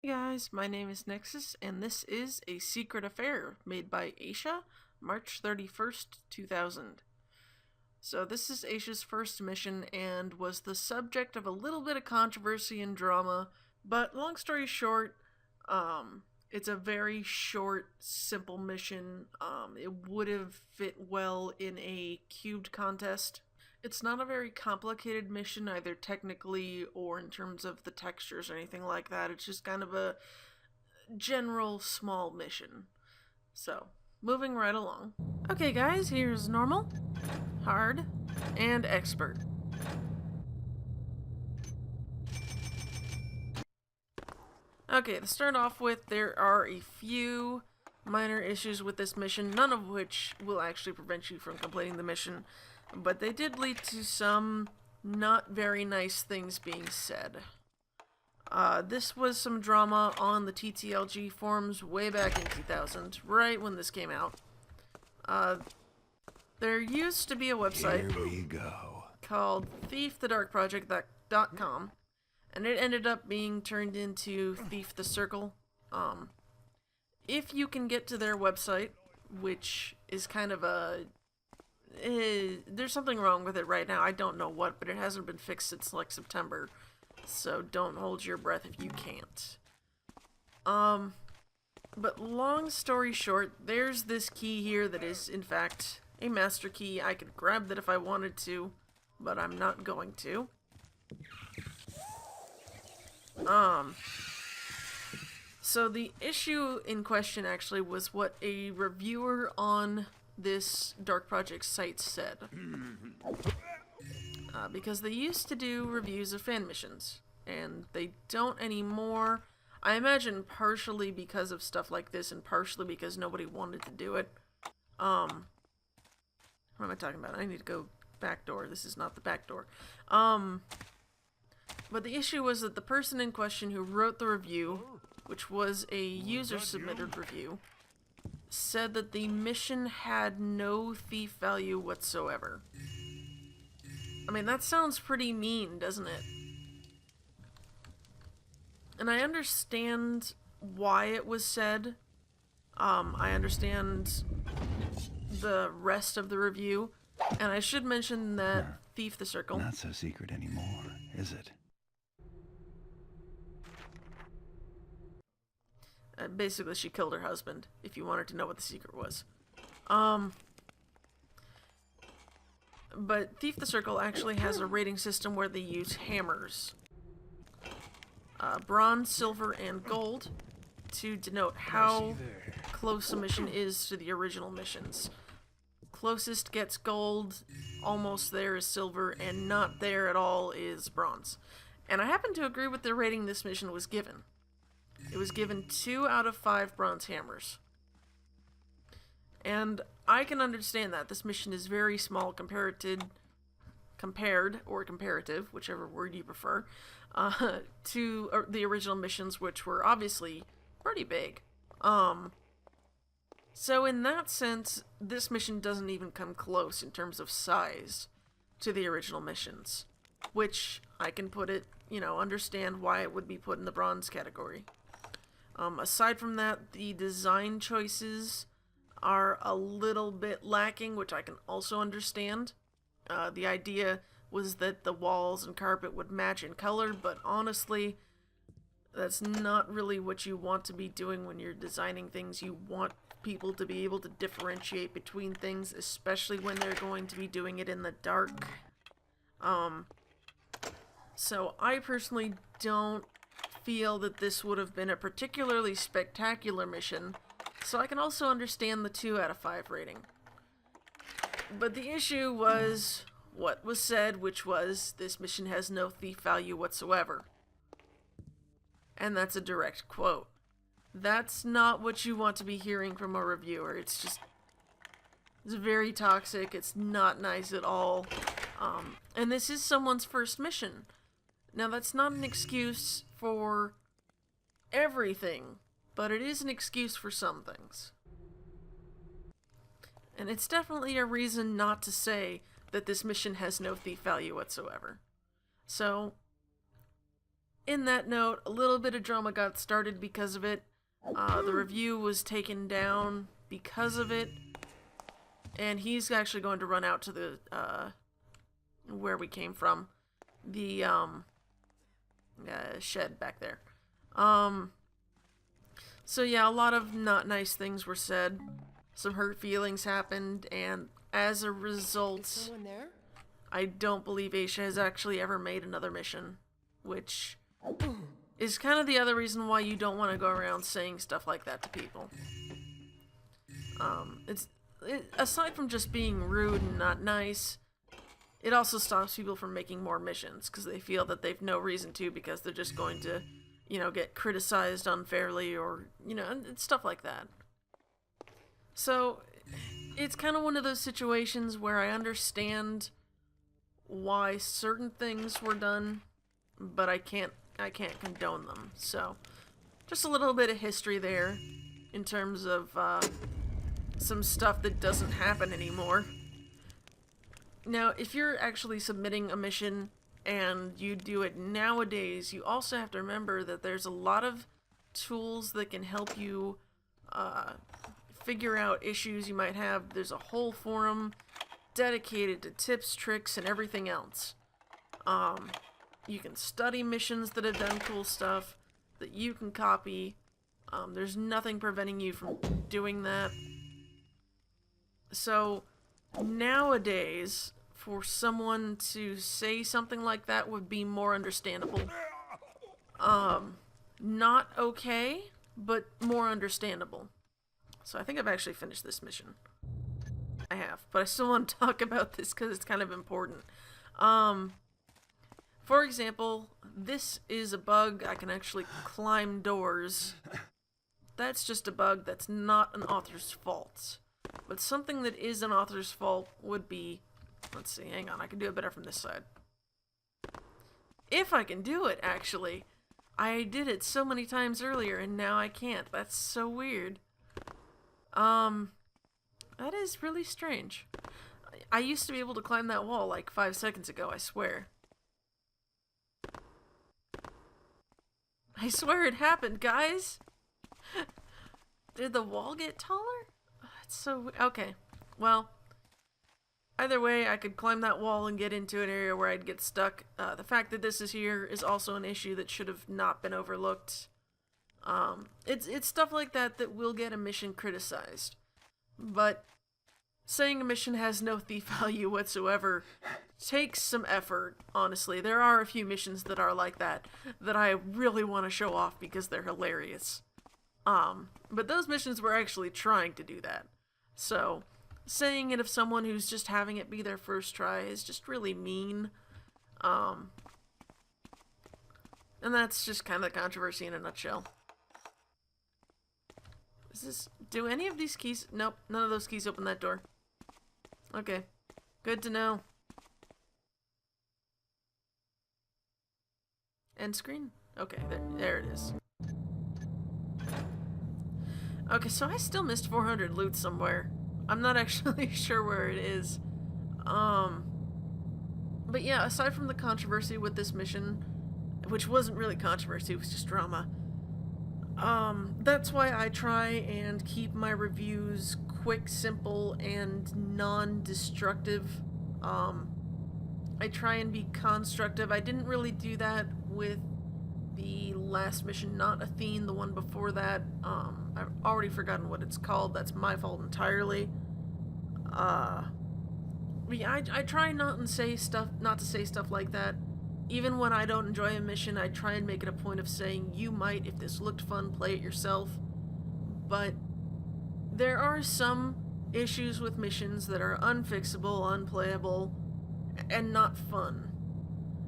Hey guys, my name is Nexus, and this is A Secret Affair, made by Aisha, March 31st, 2000. So this is Aisha's first mission, and was the subject of a little bit of controversy and drama, but long story short, it's a very short, simple mission. It would have fit well in a cubed contest. It's not a very complicated mission, either technically or in terms of the textures or anything like that. It's just kind of a general small mission. So, moving right along. Okay, guys, here's normal, hard, and expert. Okay, to start off with, there are a few minor issues with this mission, none of which will actually prevent you from completing the mission, but they did lead to some not very nice things being said. This was some drama on the TTLG forums way back in 2000, right when this came out. There used to be a website Here we go. called thiefthedarkproject.com, and it ended up being turned into Thief the Circle. If you can get to their website, which is kind of there's something wrong with it right now. I don't know what, but it hasn't been fixed since like September. So don't hold your breath if you can't. But long story short, there's this key here that is, in fact, a master key. I could grab that if I wanted to, but I'm not going to. So the issue in question actually was what a reviewer on this Dark Project site said. Because they used to do reviews of fan missions, and they don't anymore. I imagine partially because of stuff like this, and partially because nobody wanted to do it. What am I talking about? I need to go back door. This is not the back door. But the issue was that the person in question who wrote the review, which was a user-submitted review, said that the mission had no thief value whatsoever. I mean, that sounds pretty mean, doesn't it? And I understand why it was said. I understand the rest of the review. And I should mention that Thief the Circle... Not so secret anymore, is it? Basically, she killed her husband, if you wanted to know what the secret was. But Thief the Circle actually has a rating system where they use hammers. Bronze, silver, and gold to denote how close a mission is to the original missions. Closest gets gold, almost there is silver, and not there at all is bronze. And I happen to agree with the rating this mission was given. It was given 2 out of 5 bronze hammers. And I can understand that. This mission is very small compared, or comparative, whichever word you prefer, to the original missions, which were obviously pretty big. So in that sense, this mission doesn't even come close in terms of size to the original missions, which I can put it, understand why it would be put in the bronze category. Aside from that, the design choices are a little bit lacking, which I can also understand. The idea was that the walls and carpet would match in color, but honestly, that's not really what you want to be doing when you're designing things. You want people to be able to differentiate between things, especially when they're going to be doing it in the dark. So I personally don't feel that this would have been a particularly spectacular mission, so I can also understand the 2 out of 5 rating. But the issue was what was said, which was, this mission has no thief value whatsoever. And that's a direct quote. That's not what you want to be hearing from a reviewer. It's very toxic. It's not nice at all. And this is someone's first mission. Now, that's not an excuse for everything, but it is an excuse for some things. And it's definitely a reason not to say that this mission has no thief value whatsoever. So, in that note, a little bit of drama got started because of it. The review was taken down because of it. And he's actually going to run out to the, where we came from. The, shed back there. So yeah, a lot of not nice things were said. Some hurt feelings happened, and as a result, Is someone there? I don't believe Aisha has actually ever made another mission, which is kind of the other reason why you don't want to go around saying stuff like that to people. Aside from just being rude and not nice, it also stops people from making more missions because they feel that they've no reason to because they're just going to, get criticized unfairly or, and stuff like that. So, it's kind of one of those situations where I understand why certain things were done, but I can't condone them. So, just a little bit of history there in terms of some stuff that doesn't happen anymore. Now, if you're actually submitting a mission and you do it nowadays, you also have to remember that there's a lot of tools that can help you figure out issues you might have. There's a whole forum dedicated to tips, tricks, and everything else. You can study missions that have done cool stuff that you can copy. There's nothing preventing you from doing that. So, nowadays, for someone to say something like that would be more understandable. Not okay, but more understandable. So I think I've actually finished this mission. I have, but I still want to talk about this because it's kind of important. For example, this is a bug. I can actually climb doors. That's just a bug. That's not an author's fault. But something that is an author's fault would be... Let's see, hang on. I can do it better from this side. If I can do it, actually. I did it so many times earlier, and now I can't. That's so weird. That is really strange. I used to be able to climb that wall like 5 seconds ago, I swear. I swear it happened, guys! Did the wall get taller? It's so... Okay. Well, either way, I could climb that wall and get into an area where I'd get stuck. The fact that this is here is also an issue that should have not been overlooked. It's stuff like that that will get a mission criticized. But saying a mission has no thief value whatsoever takes some effort, honestly. There are a few missions that are like that I really want to show off because they're hilarious. But those missions were actually trying to do that. So, saying it of someone who's just having it be their first try is just really mean. And that's just kind of the controversy in a nutshell. Do any of these keys... Nope, none of those keys open that door. Okay, good to know. End screen? Okay, there it is. Okay, so I still missed 400 loot somewhere. I'm not actually sure where it is. But yeah, aside from the controversy with this mission, which wasn't really controversy, it was just drama. That's why I try and keep my reviews quick, simple, and non-destructive. I try and be constructive. I didn't really do that with the last mission, not Athene, the one before that. I've already forgotten what it's called. That's my fault entirely. Yeah, I try not to say stuff like that. Even when I don't enjoy a mission, I try and make it a point of saying, you might, if this looked fun, play it yourself. But there are some issues with missions that are unfixable, unplayable, and not fun.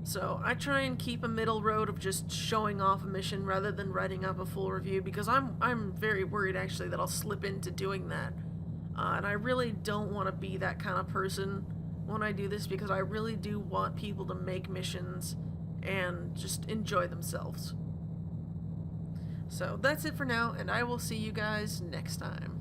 So I try and keep a middle road of just showing off a mission rather than writing up a full review, because I'm very worried actually that I'll slip into doing that. And I really don't want to be that kind of person when I do this, because I really do want people to make missions and just enjoy themselves. So that's it for now, and I will see you guys next time.